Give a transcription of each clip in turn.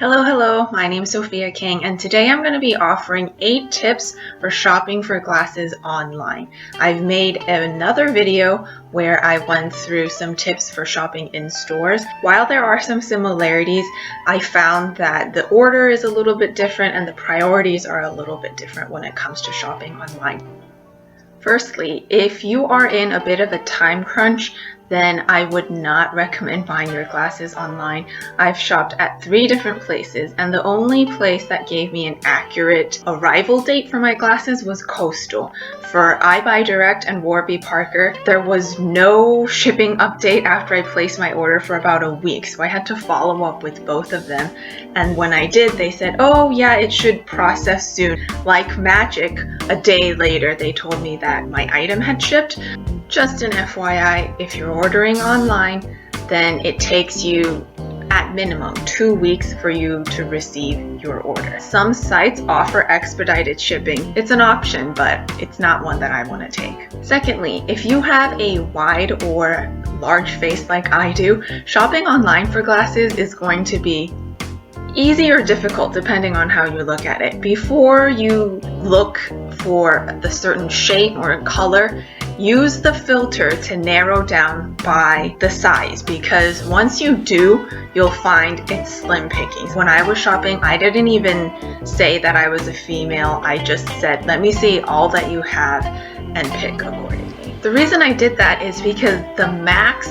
Hello, my name is Sophia King, and today I'm going to be offering 8 tips for shopping for glasses online. I've made another video where I went through some tips for shopping in stores. While there are some similarities, I found that the order is a little bit different and the priorities are a little bit different when it comes to shopping online. Firstly, if you are in a bit of a time crunch, then I would not recommend buying your glasses online. I've shopped at 3 different places, and the only place that gave me an accurate arrival date for my glasses was Coastal. For iBuyDirect and Warby Parker, there was no shipping update after I placed my order for about a week, so I had to follow up with both of them. And when I did, they said, oh yeah, it should process soon. Like magic, a day later, they told me that my item had shipped. Just an FYI, if you're ordering online, then it takes you at minimum 2 weeks for you to receive your order. Some sites offer expedited shipping. It's an option, but it's not one that I want to take. Secondly, if you have a wide or large face like I do, shopping online for glasses is going to be easy or difficult depending on how you look at it. Before you look for the certain shape or color, use the filter to narrow down by the size, because once you do, you'll find it's slim pickings. When I was shopping, I didn't even say that I was a female. I just said, let me see all that you have and pick accordingly. The reason I did that is because the max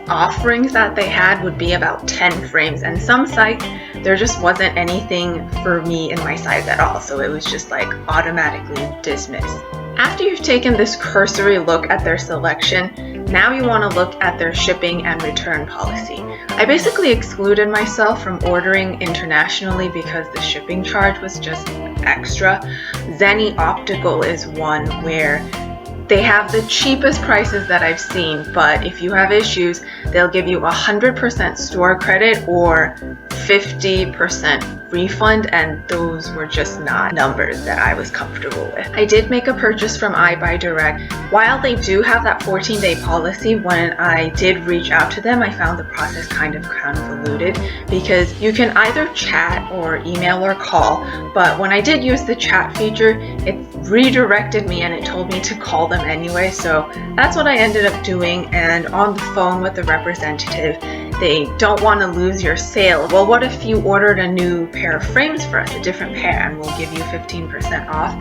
offerings that they had would be about 10 frames, and some sites there just wasn't anything for me in my size at all, so it was just like automatically dismissed. After you've taken this cursory look at their selection, now you want to look at their shipping and return policy. I basically excluded myself from ordering internationally because the shipping charge was just extra. Zenni Optical is one where they have the cheapest prices that I've seen, but if you have issues, they'll give you 100% store credit or 50% refund, and those were just not numbers that I was comfortable with. I did make a purchase from iBuyDirect. While they do have that 14-day policy, when I did reach out to them, I found the process kind of convoluted because you can either chat or email or call, but when I did use the chat feature, it redirected me and it told me to call them anyway, so that's what I ended up doing. And on the phone with the representative, they don't want to lose your sale. Well, what if you ordered a new pair of frames for us, a different pair, and we'll give you 15% off?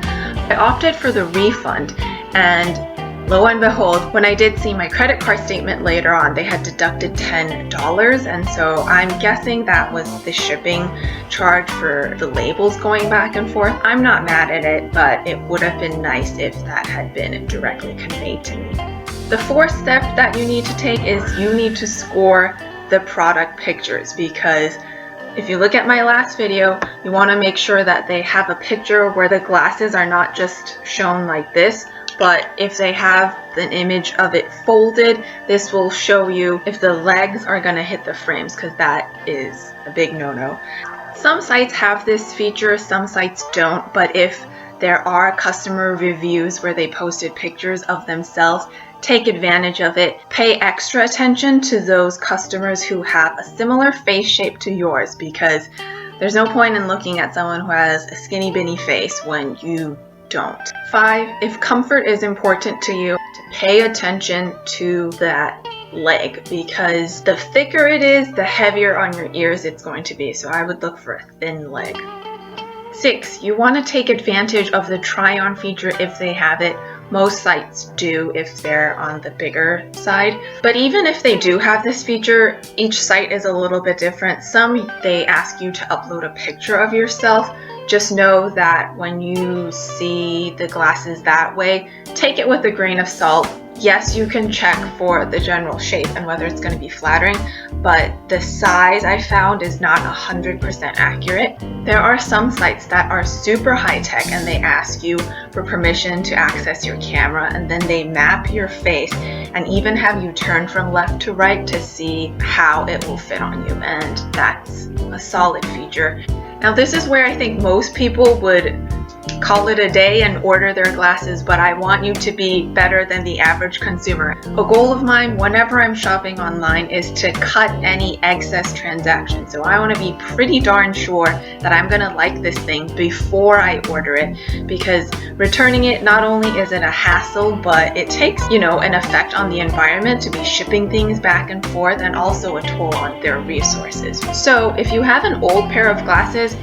I opted for the refund, and lo and behold, when I did see my credit card statement later on, they had deducted $10, and so I'm guessing that was the shipping charge for the labels going back and forth. I'm not mad at it, but it would have been nice if that had been directly conveyed to me. The fourth step that you need to take is you need to score the product pictures, because if you look at my last video, you want to make sure that they have a picture where the glasses are not just shown like this, but if they have an image of it folded, this will show you if the legs are going to hit the frames, because that is a big no-no. Some sites have this feature, some sites don't, but if there are customer reviews where they posted pictures of themselves, take advantage of it. Pay extra attention to those customers who have a similar face shape to yours, because there's no point in looking at someone who has a skinny bitty face when you don't. 5, if comfort is important to you, to pay attention to that leg, because the thicker it is, the heavier on your ears it's going to be. So I would look for a thin leg. 6, you want to take advantage of the try-on feature if they have it. Most sites do if they're on the bigger side. But even if they do have this feature, each site is a little bit different. Some, they ask you to upload a picture of yourself. Just know that when you see the glasses that way, take it with a grain of salt. Yes, you can check for the general shape and whether it's going to be flattering, but the size I found is not 100% accurate. There are some sites that are super high-tech and they ask you for permission to access your camera, and then they map your face and even have you turn from left to right to see how it will fit on you, and that's a solid feature. Now this is where I think most people would call it a day and order their glasses, but I want you to be better than the average consumer. A goal of mine whenever I'm shopping online is to cut any excess transactions. So I want to be pretty darn sure that I'm going to like this thing before I order it, because returning it, not only is it a hassle, but it takes, an effect on the environment to be shipping things back and forth, and also a toll on their resources. So if you have an old pair of glasses,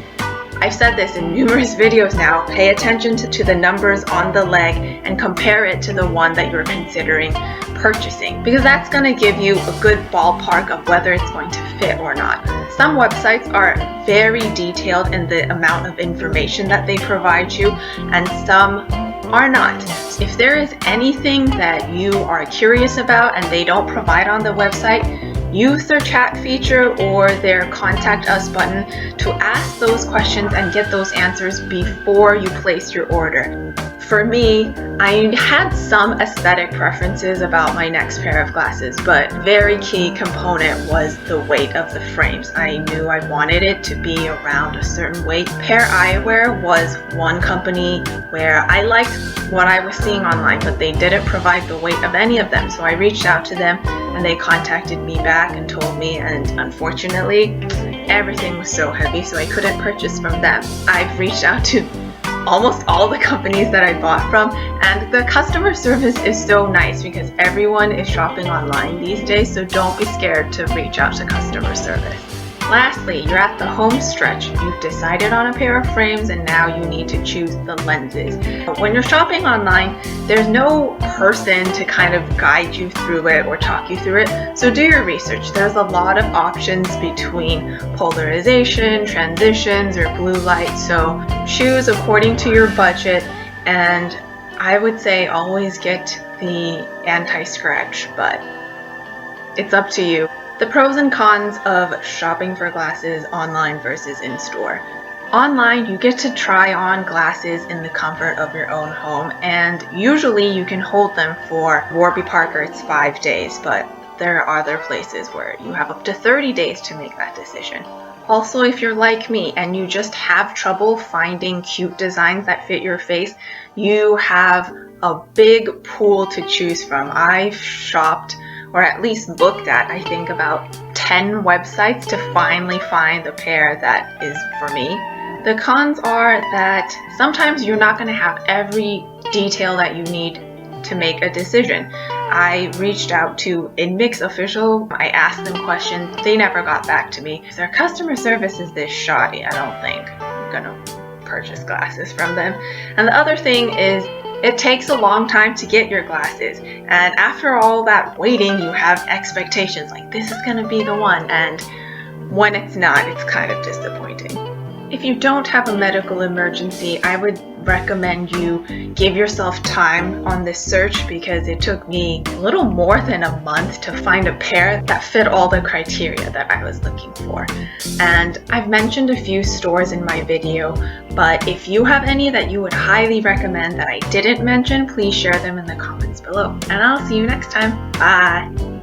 I've said this in numerous videos now, pay attention to the numbers on the leg and compare it to the one that you're considering purchasing, because that's going to give you a good ballpark of whether it's going to fit or not. Some websites are very detailed in the amount of information that they provide you, and some are not. If there is anything that you are curious about and they don't provide on the website, use their chat feature or their contact us button to ask those questions and get those answers before you place your order. For me, I had some aesthetic preferences about my next pair of glasses, but very key component was the weight of the frames. I knew I wanted it to be around a certain weight. Pair Eyewear was one company where I liked what I was seeing online, but they didn't provide the weight of any of them. So I reached out to them and they contacted me back and told me, and unfortunately, everything was so heavy, so I couldn't purchase from them. I've reached out to almost all the companies that I bought from, and the customer service is so nice because everyone is shopping online these days, so don't be scared to reach out to customer service. Lastly, you're at the home stretch. You've decided on a pair of frames and now you need to choose the lenses. When you're shopping online, there's no person to kind of guide you through it or talk you through it, so do your research. There's a lot of options between polarization, transitions, or blue light, so choose according to your budget, and I would say always get the anti-scratch, but it's up to you. The pros and cons of shopping for glasses online versus in-store. Online, you get to try on glasses in the comfort of your own home, and usually you can hold them for Warby Parker, it's 5 days, but there are other places where you have up to 30 days to make that decision. Also, if you're like me and you just have trouble finding cute designs that fit your face, you have a big pool to choose from. I've shopped, or at least looked at, I think about 10 websites to finally find the pair that is for me. The cons are that sometimes you're not going to have every detail that you need to make a decision. I reached out to Inmix Official, I asked them questions, they never got back to me. Their customer service is this shoddy, I don't think I'm gonna purchase glasses from them. And the other thing is, it takes a long time to get your glasses, and after all that waiting, you have expectations like this is going to be the one, and when it's not, it's kind of disappointing. If you don't have a medical emergency, I would recommend you give yourself time on this search, because it took me a little more than a month to find a pair that fit all the criteria that I was looking for. And I've mentioned a few stores in my video, but if you have any that you would highly recommend that I didn't mention, please share them in the comments below. And I'll see you next time. Bye!